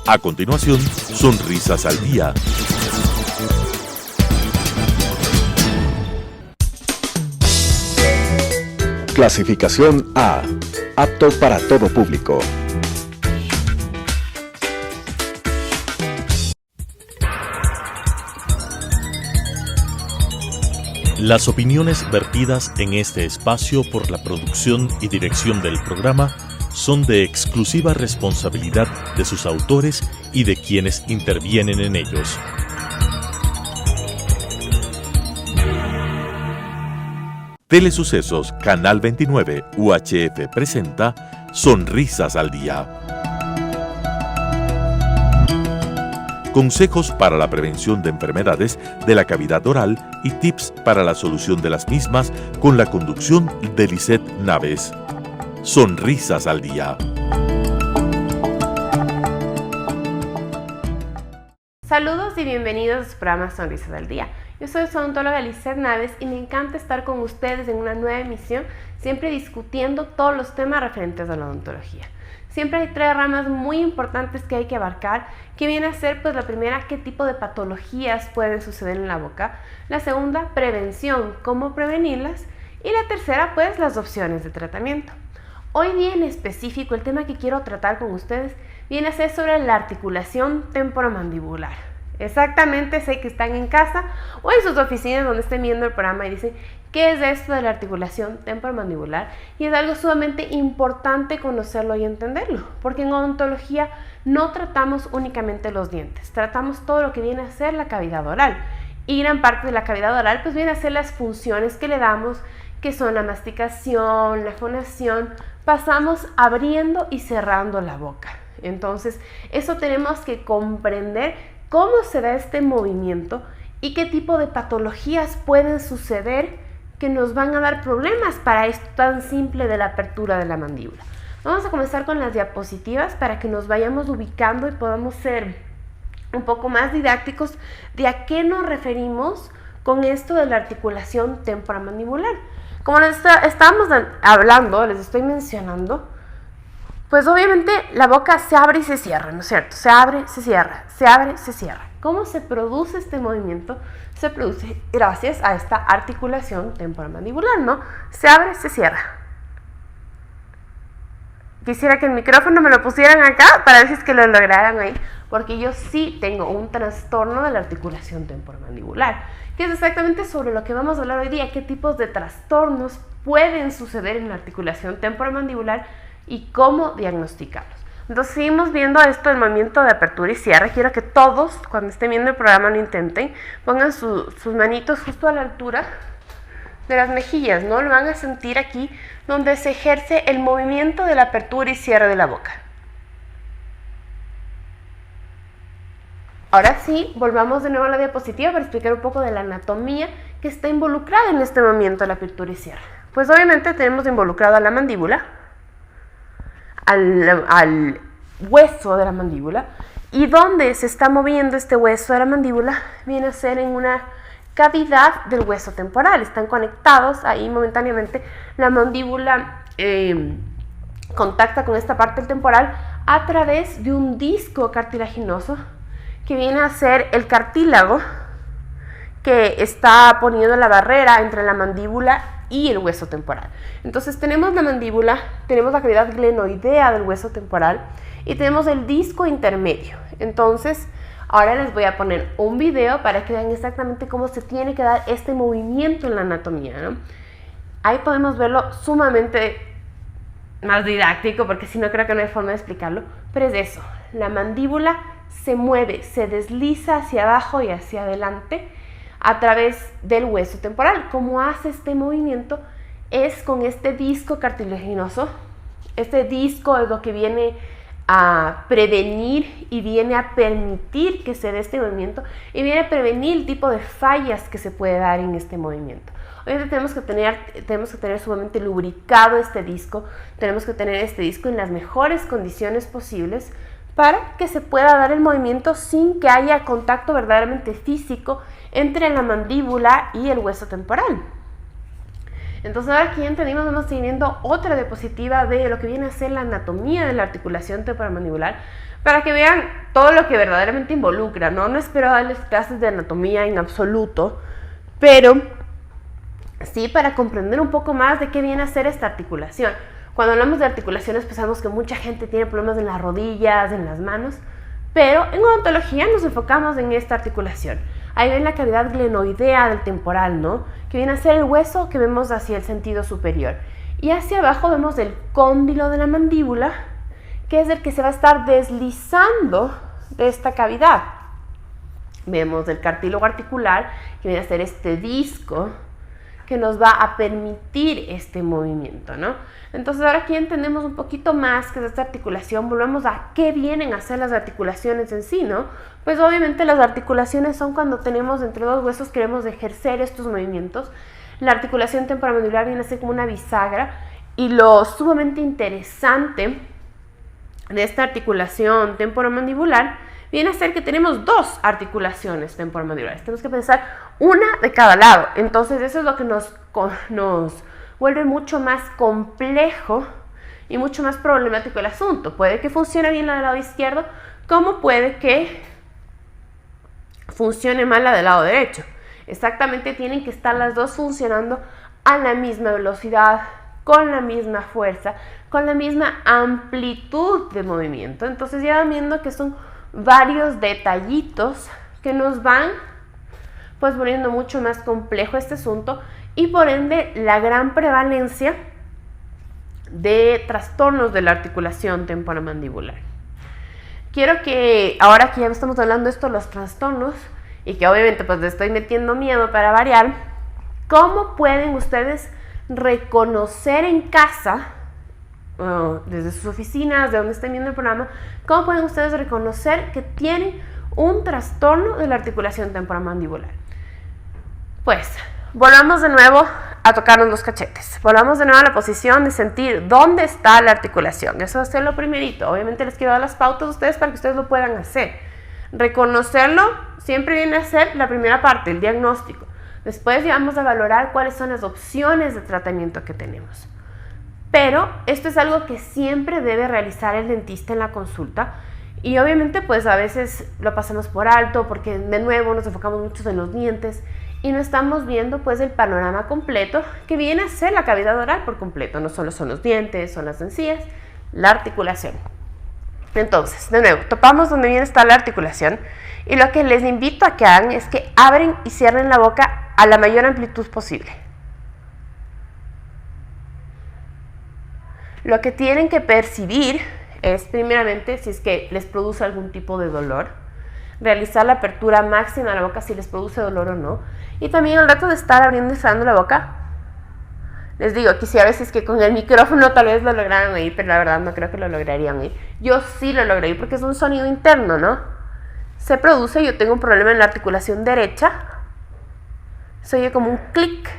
A continuación, Sonrisas al Día. Clasificación A. Apto para todo público. Las opiniones vertidas en este espacio por la producción y dirección del programa son de exclusiva responsabilidad de sus autores y de quienes intervienen en ellos. Telesucesos Canal 29 UHF presenta Sonrisas al Día. Consejos para la prevención de enfermedades de la cavidad oral y tips para la solución de las mismas con la conducción de Lisette Naves. Sonrisas al Día. Saludos y bienvenidos a su programa Sonrisas al Día. Yo soy su odontóloga Lisette Naves y me encanta estar con ustedes en una nueva emisión, siempre discutiendo todos los temas referentes a la odontología. Siempre hay tres ramas muy importantes que hay que abarcar, que viene a ser pues la primera, qué tipo de patologías pueden suceder en la boca, la segunda, prevención, cómo prevenirlas, y la tercera pues las opciones de tratamiento. Hoy día en específico el tema que quiero tratar con ustedes viene a ser sobre la articulación temporomandibular. Exactamente, sé que están en casa o en sus oficinas donde estén viendo el programa y dicen, ¿qué es esto de la articulación temporomandibular? Y es algo sumamente importante conocerlo y entenderlo, porque en odontología no tratamos únicamente los dientes, tratamos todo lo que viene a ser la cavidad oral. Y gran parte de la cavidad oral pues viene a ser las funciones que le damos, que son la masticación, la fonación, pasamos abriendo y cerrando la boca. Entonces, eso tenemos que comprender cómo se da este movimiento y qué tipo de patologías pueden suceder que nos van a dar problemas para esto tan simple de la apertura de la mandíbula. Vamos a comenzar con las diapositivas para que nos vayamos ubicando y podamos ser un poco más didácticos de a qué nos referimos con esto de la articulación temporomandibular. Como les estábamos hablando, les estoy mencionando, pues obviamente la boca se abre y se cierra, ¿no es cierto? Se abre, se cierra, se abre, se cierra. ¿Cómo se produce este movimiento? Se produce gracias a esta articulación temporomandibular, ¿no? Se abre, se cierra. Quisiera que el micrófono me lo pusieran acá para ver si es que lo lograran ahí, porque yo sí tengo un trastorno de la articulación temporomandibular, que es exactamente sobre lo que vamos a hablar hoy día, qué tipos de trastornos pueden suceder en la articulación temporomandibular y cómo diagnosticarlos. Entonces seguimos viendo esto del movimiento de apertura y cierre. Quiero que todos, cuando estén viendo el programa, lo intenten, pongan sus manitos justo a la altura de las mejillas, ¿no? Lo van a sentir aquí, donde se ejerce el movimiento de la apertura y cierre de la boca. Ahora sí, volvamos de nuevo a la diapositiva para explicar un poco de la anatomía que está involucrada en este movimiento de la apertura y cierre. Pues obviamente tenemos involucrado a la mandíbula, al hueso de la mandíbula, y donde se está moviendo este hueso de la mandíbula viene a ser en una cavidad del hueso temporal. Están conectados ahí momentáneamente. La mandíbula contacta con esta parte del temporal a través de un disco cartilaginoso que viene a ser el cartílago que está poniendo la barrera entre la mandíbula y el hueso temporal. Entonces tenemos la mandíbula, tenemos la cavidad glenoidea del hueso temporal y tenemos el disco intermedio. Entonces ahora les voy a poner un video para que vean exactamente cómo se tiene que dar este movimiento en la anatomía, ¿no? Ahí podemos verlo sumamente más didáctico, porque si no creo que no hay forma de explicarlo, pero es eso, la mandíbula se mueve, se desliza hacia abajo y hacia adelante a través del hueso temporal. ¿Cómo hace este movimiento? Es con este disco cartilaginoso. Este disco es lo que viene a prevenir y viene a permitir que se dé este movimiento y viene a prevenir el tipo de fallas que se puede dar en este movimiento. Obviamente tenemos que tener sumamente lubricado este disco, tenemos que tener este disco en las mejores condiciones posibles para que se pueda dar el movimiento sin que haya contacto verdaderamente físico entre la mandíbula y el hueso temporal. Entonces ahora aquí entendimos, vamos a ir viendo otra diapositiva de lo que viene a ser la anatomía de la articulación temporomandibular, para que vean todo lo que verdaderamente involucra, ¿no? No espero darles clases de anatomía en absoluto, pero sí para comprender un poco más de qué viene a ser esta articulación. Cuando hablamos de articulaciones, pues sabemos que mucha gente tiene problemas en las rodillas, en las manos, pero en odontología nos enfocamos en esta articulación. Ahí ven la cavidad glenoidea del temporal, ¿no? Que viene a ser el hueso que vemos hacia el sentido superior. Y hacia abajo vemos el cóndilo de la mandíbula, que es el que se va a estar deslizando de esta cavidad. Vemos el cartílago articular, que viene a ser este disco que nos va a permitir este movimiento, ¿no? Entonces ahora aquí entendemos un poquito más que es esta articulación. Volvemos a qué vienen a ser las articulaciones en sí, ¿no? Pues obviamente las articulaciones son cuando tenemos entre dos huesos, queremos ejercer estos movimientos. La articulación temporomandibular viene a ser como una bisagra, y lo sumamente interesante de esta articulación temporomandibular viene a ser que tenemos dos articulaciones temporomandibulares. Tenemos que pensar una de cada lado. Entonces eso es lo que nos vuelve mucho más complejo y mucho más problemático el asunto. Puede que funcione bien la del lado izquierdo, como puede que funcione mal la del lado derecho. Exactamente, tienen que estar las dos funcionando a la misma velocidad, con la misma fuerza, con la misma amplitud de movimiento. Entonces ya van viendo que son varios detallitos que nos van pues poniendo mucho más complejo este asunto, y por ende la gran prevalencia de trastornos de la articulación temporomandibular. Quiero que ahora que ya estamos hablando de esto, los trastornos, y que obviamente pues le estoy metiendo miedo para variar, ¿cómo pueden ustedes reconocer en casa, desde sus oficinas, de donde estén viendo el programa, cómo pueden ustedes reconocer que tienen un trastorno de la articulación temporomandibular? Pues volvamos de nuevo a tocarnos los cachetes, volvamos de nuevo a la posición de sentir dónde está la articulación. Eso va a ser lo primerito. Obviamente les quiero dar las pautas a ustedes para que ustedes lo puedan hacer. Reconocerlo siempre viene a ser la primera parte, el diagnóstico. Después ya vamos a valorar cuáles son las opciones de tratamiento que tenemos. Pero esto es algo que siempre debe realizar el dentista en la consulta, y obviamente pues a veces lo pasamos por alto porque de nuevo nos enfocamos mucho en los dientes y no estamos viendo pues el panorama completo que viene a ser la cavidad oral por completo. No solo son los dientes, son las encías, la articulación. Entonces, de nuevo, topamos donde viene está la articulación, y lo que les invito a que hagan es que abren y cierren la boca a la mayor amplitud posible. Lo que tienen que percibir es, primeramente, si es que les produce algún tipo de dolor, realizar la apertura máxima de la boca si les produce dolor o no, y también al rato de estar abriendo y cerrando la boca, les digo, quisiera a veces que con el micrófono tal vez lo lograran oír, pero la verdad no creo que lo lograrían oír. Yo sí lo logré oír porque es un sonido interno, ¿no? Se produce, yo tengo un problema en la articulación derecha, se oye como un clic,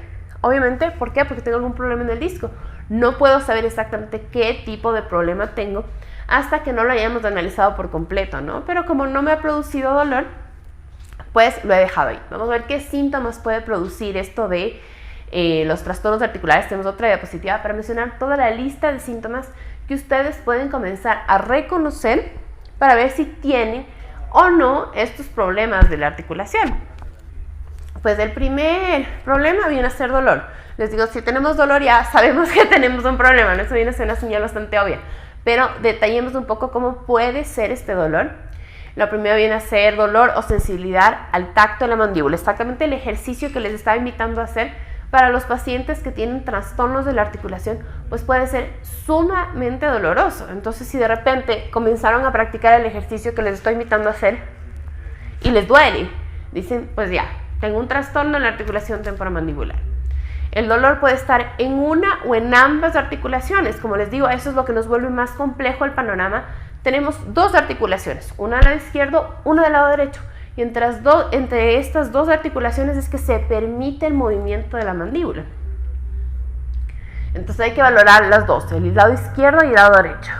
obviamente, ¿por qué? Porque tengo algún problema en el disco. No puedo saber exactamente qué tipo de problema tengo hasta que no lo hayamos analizado por completo, ¿no? Pero como no me ha producido dolor, pues lo he dejado ahí. Vamos a ver qué síntomas puede producir esto de los trastornos articulares. Tenemos otra diapositiva para mencionar toda la lista de síntomas que ustedes pueden comenzar a reconocer para ver si tienen o no estos problemas de la articulación. Pues el primer problema viene a ser dolor. Les digo, si tenemos dolor ya sabemos que tenemos un problema, ¿no? Eso viene a ser una señal bastante obvia. Pero detallemos un poco cómo puede ser este dolor. Lo primero viene a ser dolor o sensibilidad al tacto de la mandíbula. Exactamente el ejercicio que les estaba invitando a hacer para los pacientes que tienen trastornos de la articulación, pues puede ser sumamente doloroso. Entonces, si de repente comenzaron a practicar el ejercicio que les estoy invitando a hacer y les duele, dicen, pues ya, tengo un trastorno en la articulación temporomandibular. El dolor puede estar en una o en ambas articulaciones. Como les digo, eso es lo que nos vuelve más complejo el panorama. Tenemos dos articulaciones, una del lado izquierdo, una del lado derecho. Y entre estas dos articulaciones es que se permite el movimiento de la mandíbula. Entonces hay que valorar las dos, el lado izquierdo y el lado derecho.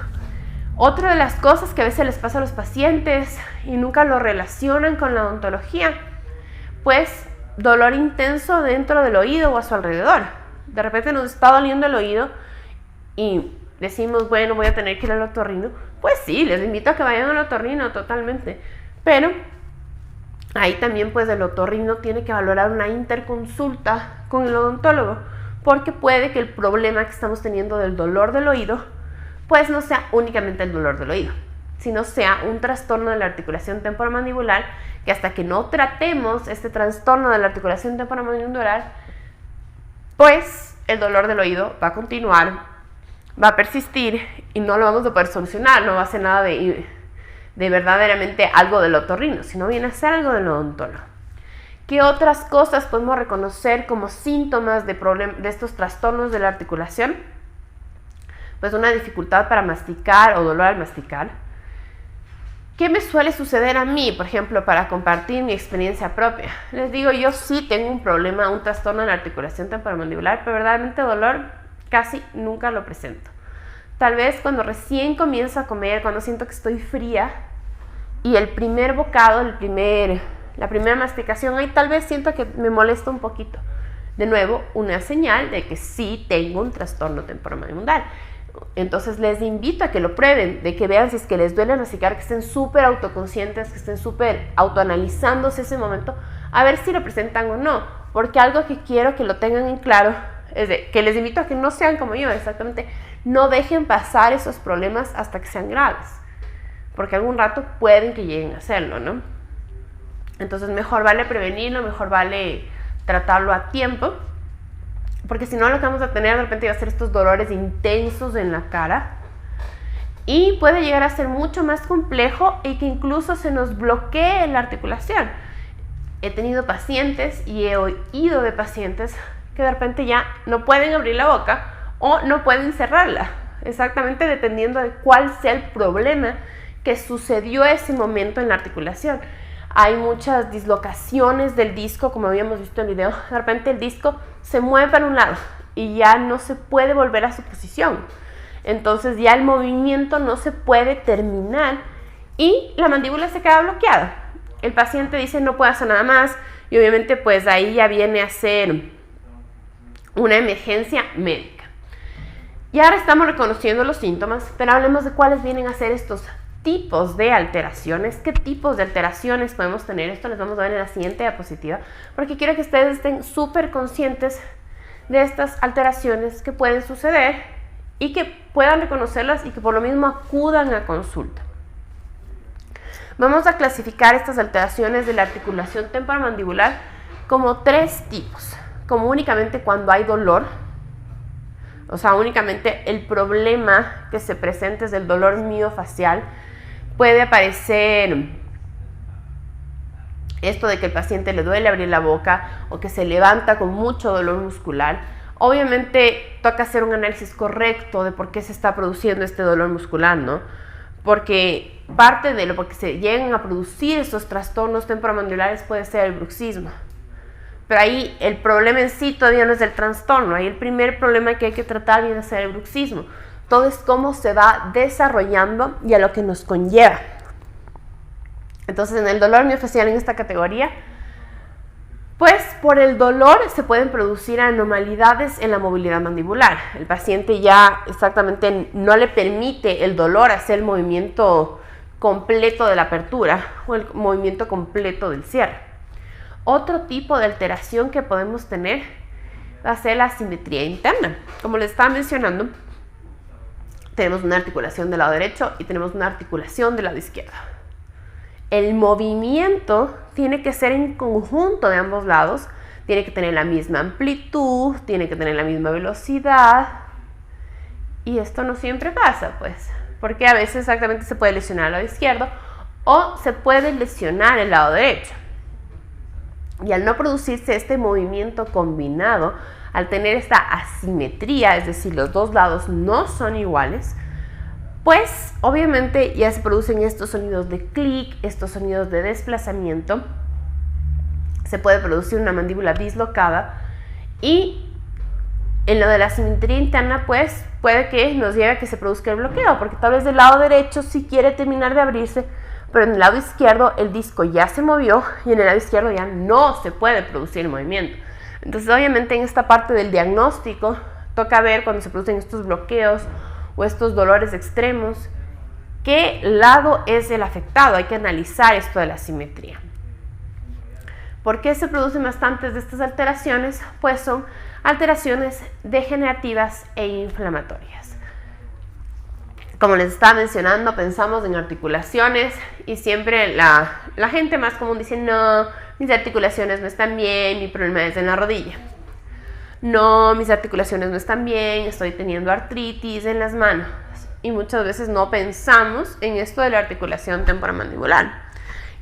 Otra de las cosas que a veces les pasa a los pacientes y nunca lo relacionan con la odontología, pues dolor intenso dentro del oído o a su alrededor. de repente nos está doliendo el oído y decimos, bueno, voy a tener que ir al otorrino. Pues sí, les invito a que vayan al otorrino totalmente. Pero ahí también pues el otorrino tiene que valorar una interconsulta con el odontólogo, porque puede que el problema que estamos teniendo del dolor del oído pues no sea únicamente el dolor del oído, sino sea un trastorno de la articulación temporomandibular, que hasta que no tratemos este trastorno de la articulación temporomandibular, pues el dolor del oído va a continuar, va a persistir y no lo vamos a poder solucionar, no va a ser nada de verdaderamente algo del otorrino, sino viene a ser algo del odontólogo. ¿Qué otras cosas podemos reconocer como síntomas de estos trastornos de la articulación? Pues una dificultad para masticar o dolor al masticar. ¿Qué me suele suceder a mí, por ejemplo, para compartir mi experiencia propia? Les digo, yo sí tengo un problema, un trastorno de la articulación temporomandibular, pero verdaderamente dolor casi nunca lo presento. Tal vez cuando recién comienzo a comer, cuando siento que estoy fría y el primer bocado, la primera masticación, ahí tal vez siento que me molesta un poquito. De nuevo, una señal de que sí tengo un trastorno temporomandibular. Entonces les invito a que lo prueben, de que vean si es que les duele masticar, que estén súper autoconscientes, que estén súper autoanalizándose ese momento, a ver si lo presentan o no, porque algo que quiero que lo tengan en claro es que les invito a que no sean como yo, exactamente, no dejen pasar esos problemas hasta que sean graves, porque algún rato pueden que lleguen a hacerlo, ¿no? Entonces mejor vale prevenirlo, mejor vale tratarlo a tiempo, porque si no lo que vamos a tener de repente va a ser estos dolores intensos en la cara y puede llegar a ser mucho más complejo y que incluso se nos bloquee la articulación. He tenido pacientes y he oído de pacientes que de repente ya no pueden abrir la boca o no pueden cerrarla, exactamente dependiendo de cuál sea el problema que sucedió ese momento en la articulación. Hay muchas dislocaciones del disco, como habíamos visto en el video. De repente el disco se mueve para un lado y ya no se puede volver a su posición. Entonces ya el movimiento no se puede terminar y la mandíbula se queda bloqueada. El paciente dice no puedo hacer nada más y obviamente pues ahí ya viene a ser una emergencia médica. Y ahora estamos reconociendo los síntomas, pero hablemos de cuáles vienen a ser estos tipos de alteraciones. ¿Qué tipos de alteraciones podemos tener? Esto les vamos a ver en la siguiente diapositiva, porque quiero que ustedes estén súper conscientes de estas alteraciones que pueden suceder y que puedan reconocerlas y que por lo mismo acudan a consulta. Vamos a clasificar estas alteraciones de la articulación temporomandibular como 3 tipos, como únicamente cuando hay dolor, o sea, únicamente el problema que se presenta es el dolor miofacial. Puede aparecer esto de que el paciente le duele abrir la boca o que se levanta con mucho dolor muscular. Obviamente toca hacer un análisis correcto de por qué se está produciendo este dolor muscular, ¿no? Porque parte de lo porque se llegan a producir estos trastornos temporomandibulares puede ser el bruxismo. Pero ahí el problema en sí todavía no es el trastorno. Ahí el primer problema que hay que tratar viene a ser el bruxismo. Todo es cómo se va desarrollando y a lo que nos conlleva. Entonces, en el dolor miofacial en esta categoría, pues por el dolor se pueden producir anormalidades en la movilidad mandibular. El paciente ya exactamente no le permite el dolor hacer el movimiento completo de la apertura o el movimiento completo del cierre. Otro tipo de alteración que podemos tener va a ser la asimetría interna. Como les estaba mencionando, tenemos una articulación del lado derecho y tenemos una articulación del lado izquierdo. El movimiento tiene que ser en conjunto de ambos lados, tiene que tener la misma amplitud, tiene que tener la misma velocidad, y esto no siempre pasa, pues, porque a veces exactamente se puede lesionar el lado izquierdo o se puede lesionar el lado derecho. Y al no producirse este movimiento combinado, al tener esta asimetría, es decir, los dos lados no son iguales, pues obviamente ya se producen estos sonidos de clic, estos sonidos de desplazamiento, se puede producir una mandíbula dislocada y en lo de la asimetría interna pues puede que nos lleve a que se produzca el bloqueo, porque tal vez del lado derecho sí quiere terminar de abrirse, pero en el lado izquierdo el disco ya se movió y en el lado izquierdo ya no se puede producir el movimiento. Entonces, obviamente, en esta parte del diagnóstico, toca ver cuando se producen estos bloqueos o estos dolores extremos, qué lado es el afectado. Hay que analizar esto de la simetría. ¿Por qué se producen bastantes de estas alteraciones? Pues son alteraciones degenerativas e inflamatorias. Como les estaba mencionando, pensamos en articulaciones y siempre la gente más común dice, no, mis articulaciones no están bien, mi problema es en la rodilla. No, mis articulaciones no están bien, estoy teniendo artritis en las manos. Y muchas veces no pensamos en esto de la articulación temporomandibular,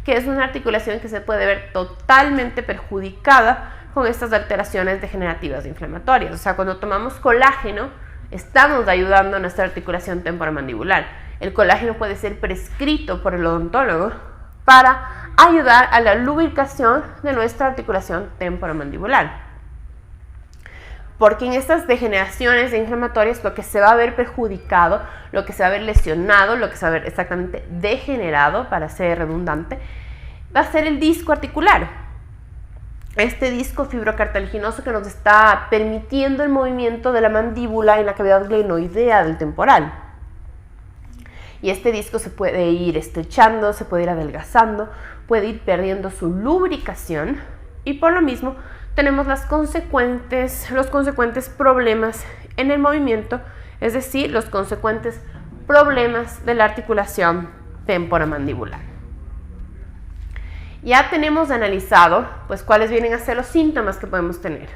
que es una articulación que se puede ver totalmente perjudicada con estas alteraciones degenerativas e inflamatorias. O sea, cuando tomamos colágeno, estamos ayudando a nuestra articulación temporomandibular. El colágeno puede ser prescrito por el odontólogo para ayudar a la lubricación de nuestra articulación temporomandibular. Porque en estas degeneraciones inflamatorias lo que se va a ver perjudicado, lo que se va a ver lesionado, lo que se va a ver exactamente degenerado, para ser redundante, va a ser el disco articular. Este disco fibrocartilaginoso que nos está permitiendo el movimiento de la mandíbula en la cavidad glenoidea del temporal. Y este disco se puede ir estrechando, se puede ir adelgazando, puede ir perdiendo su lubricación y por lo mismo tenemos los consecuentes problemas en el movimiento, es decir, los consecuentes problemas de la articulación temporomandibular. Ya tenemos analizado pues cuáles vienen a ser los síntomas que podemos tener.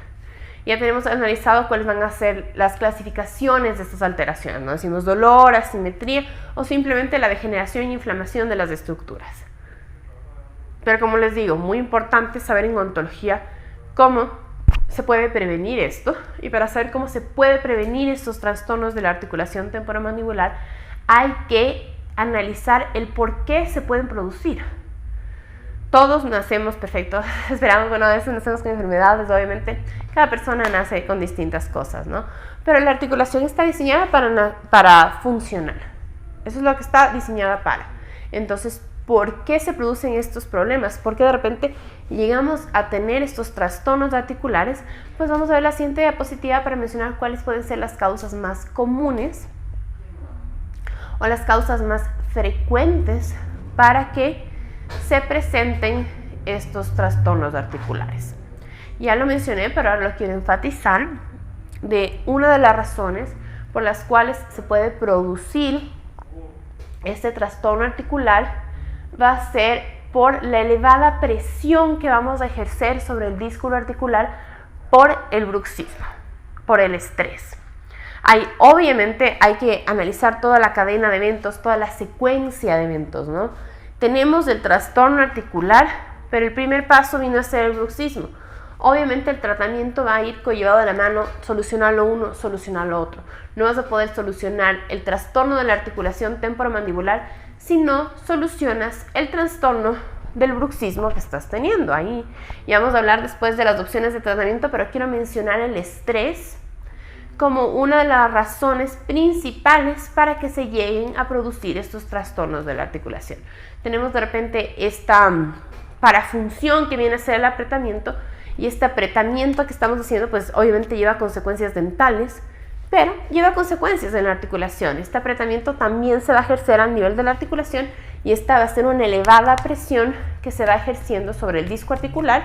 Ya tenemos analizado cuáles van a ser las clasificaciones de estas alteraciones, ¿no? Decimos dolor, asimetría o simplemente la degeneración e inflamación de las estructuras. Pero como les digo, muy importante saber en odontología cómo se puede prevenir esto, y para saber cómo se puede prevenir estos trastornos de la articulación temporomandibular hay que analizar el por qué se pueden producir. Todos nacemos perfectos, esperamos, bueno, a veces nacemos con enfermedades, obviamente cada persona nace con distintas cosas, ¿no? Pero la articulación está diseñada para funcionar, eso es lo que está diseñada para. Entonces, ¿por qué se producen estos problemas? ¿Por qué de repente llegamos a tener estos trastornos articulares? Pues vamos a ver la siguiente diapositiva para mencionar cuáles pueden ser las causas más comunes o las causas más frecuentes para que se presenten estos trastornos articulares. Ya lo mencioné, pero ahora lo quiero enfatizar, de una de las razones por las cuales se puede producir este trastorno articular va a ser por la elevada presión que vamos a ejercer sobre el disco articular por el bruxismo, por el estrés. Obviamente hay que analizar toda la cadena de eventos, toda la secuencia de eventos, ¿no? Tenemos el trastorno articular, pero el primer paso vino a ser el bruxismo. Obviamente el tratamiento va a ir llevado de la mano, solucionar lo uno, solucionar lo otro. No vas a poder solucionar el trastorno de la articulación temporomandibular si no solucionas el trastorno del bruxismo que estás teniendo. Ahí ya vamos a hablar después de las opciones de tratamiento, pero quiero mencionar el estrés como una de las razones principales para que se lleguen a producir estos trastornos de la articulación. Tenemos de repente esta parafunción que viene a ser el apretamiento, y este apretamiento que estamos haciendo pues obviamente lleva consecuencias dentales, pero lleva consecuencias en la articulación. Este apretamiento también se va a ejercer a nivel de la articulación y esta va a ser una elevada presión que se va ejerciendo sobre el disco articular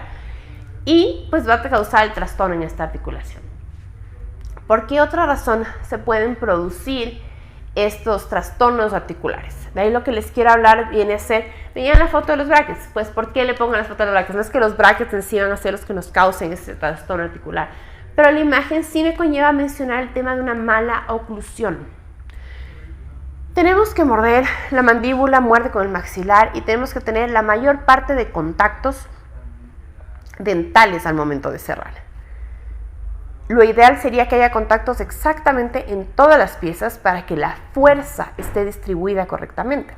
y pues va a causar el trastorno en esta articulación. ¿Por qué otra razón se pueden producir estos trastornos articulares? De ahí lo que les quiero hablar viene a ser, vean la foto de los brackets, pues ¿por qué le pongo las fotos de los brackets? No es que los brackets en sí van a ser los que nos causen este trastorno articular, pero la imagen sí me conlleva a mencionar el tema de una mala oclusión. Tenemos que morder, la mandíbula muerde con el maxilar y tenemos que tener la mayor parte de contactos dentales al momento de cerrar. Lo ideal sería que haya contactos exactamente en todas las piezas para que la fuerza esté distribuida correctamente.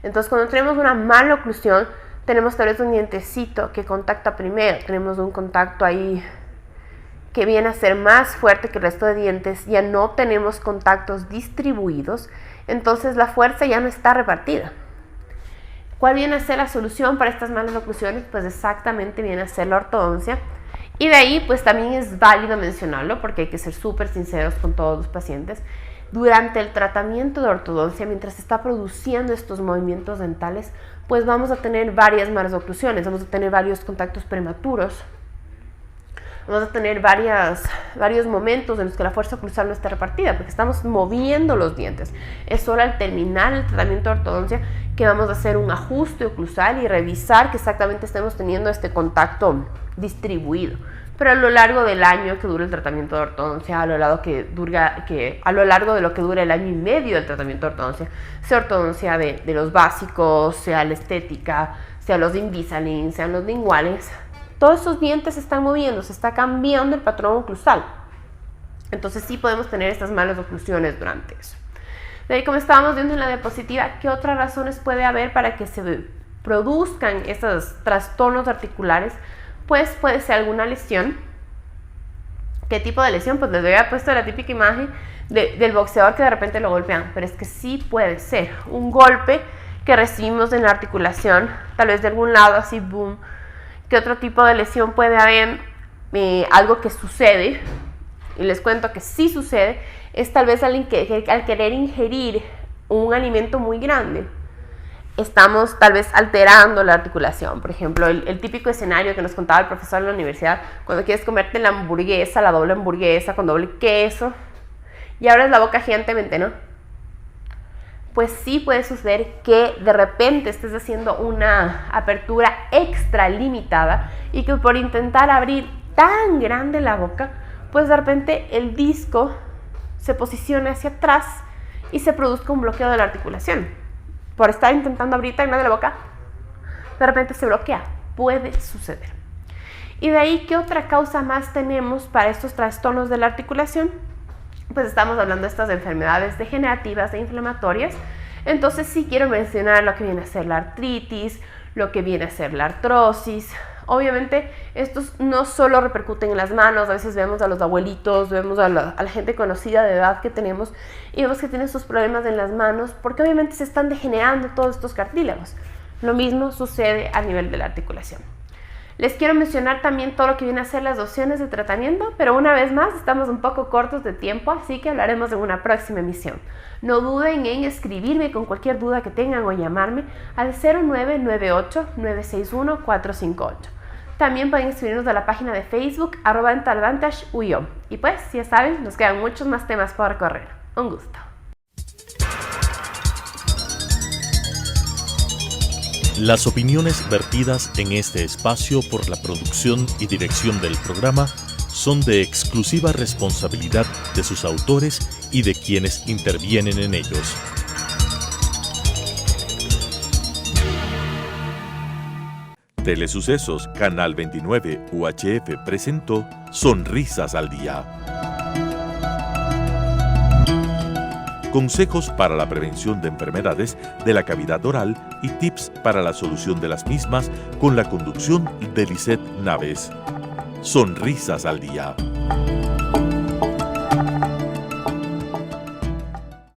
Entonces, cuando tenemos una mala oclusión, tenemos tal vez un dientecito que contacta primero, tenemos un contacto ahí que viene a ser más fuerte que el resto de dientes, ya no tenemos contactos distribuidos, entonces la fuerza ya no está repartida. ¿Cuál viene a ser la solución para estas malas oclusiones? Pues exactamente viene a ser la ortodoncia, Y de ahí pues también es válido mencionarlo porque hay que ser súper sinceros con todos los pacientes. Durante el tratamiento de ortodoncia, mientras se está produciendo estos movimientos dentales, pues vamos a tener varias malas oclusiones, vamos a tener varios contactos prematuros, vamos a tener varios momentos en los que la fuerza oclusal no está repartida porque estamos moviendo los dientes. Es solo al terminar el tratamiento de ortodoncia que vamos a hacer un ajuste oclusal y revisar que exactamente estemos teniendo este contacto distribuido. Pero a lo largo del año que dura el tratamiento de ortodoncia, a lo largo de lo que dura el año y medio del tratamiento de ortodoncia, sea ortodoncia de los básicos, sea la estética, sea los Invisalign, sean los linguales, todos esos dientes se están moviendo, se está cambiando el patrón oclusal. Entonces sí podemos tener estas malas oclusiones durante eso. De ahí, como estábamos viendo en la diapositiva, ¿qué otras razones puede haber para que se produzcan estos trastornos articulares? Pues puede ser alguna lesión. ¿Qué tipo de lesión? Pues les había puesto la típica imagen del boxeador que de repente lo golpean, pero es que sí puede ser un golpe que recibimos en la articulación, tal vez de algún lado, así boom. ¿Qué otro tipo de lesión puede haber? Algo que sucede, y les cuento que sí sucede, es tal vez al querer ingerir un alimento muy grande, estamos tal vez alterando la articulación. Por ejemplo, el típico escenario que nos contaba el profesor en la universidad, cuando quieres comerte la hamburguesa, la doble hamburguesa con doble queso, y abres la boca gigantemente, ¿no? Pues sí puede suceder que de repente estés haciendo una apertura extra limitada y que por intentar abrir tan grande la boca, pues de repente el disco se posicione hacia atrás y se produzca un bloqueo de la articulación. Por estar intentando abrir tan grande la boca, de repente se bloquea. Puede suceder. Y de ahí, ¿qué otra causa más tenemos para estos trastornos de la articulación? Pues estamos hablando de estas enfermedades degenerativas e inflamatorias. Entonces sí quiero mencionar lo que viene a ser la artritis, lo que viene a ser la artrosis. Obviamente estos no solo repercuten en las manos, a veces vemos a los abuelitos, vemos a la gente conocida de edad que tenemos y vemos que tienen estos problemas en las manos porque obviamente se están degenerando todos estos cartílagos. Lo mismo sucede a nivel de la articulación. Les quiero mencionar también todo lo que viene a ser las opciones de tratamiento, pero una vez más estamos un poco cortos de tiempo, así que hablaremos en una próxima emisión. No duden en escribirme con cualquier duda que tengan o llamarme al 0998-961-458. También pueden escribirnos a la página de Facebook @dentalvantage_UIO. Y pues, ya saben, nos quedan muchos más temas por recorrer. Un gusto. Las opiniones vertidas en este espacio por la producción y dirección del programa son de exclusiva responsabilidad de sus autores y de quienes intervienen en ellos. Telesucesos Canal 29 UHF presentó Sonrisas al Día. Consejos para la prevención de enfermedades de la cavidad oral y tips para la solución de las mismas con la conducción de Lisette Naves. Sonrisas al Día.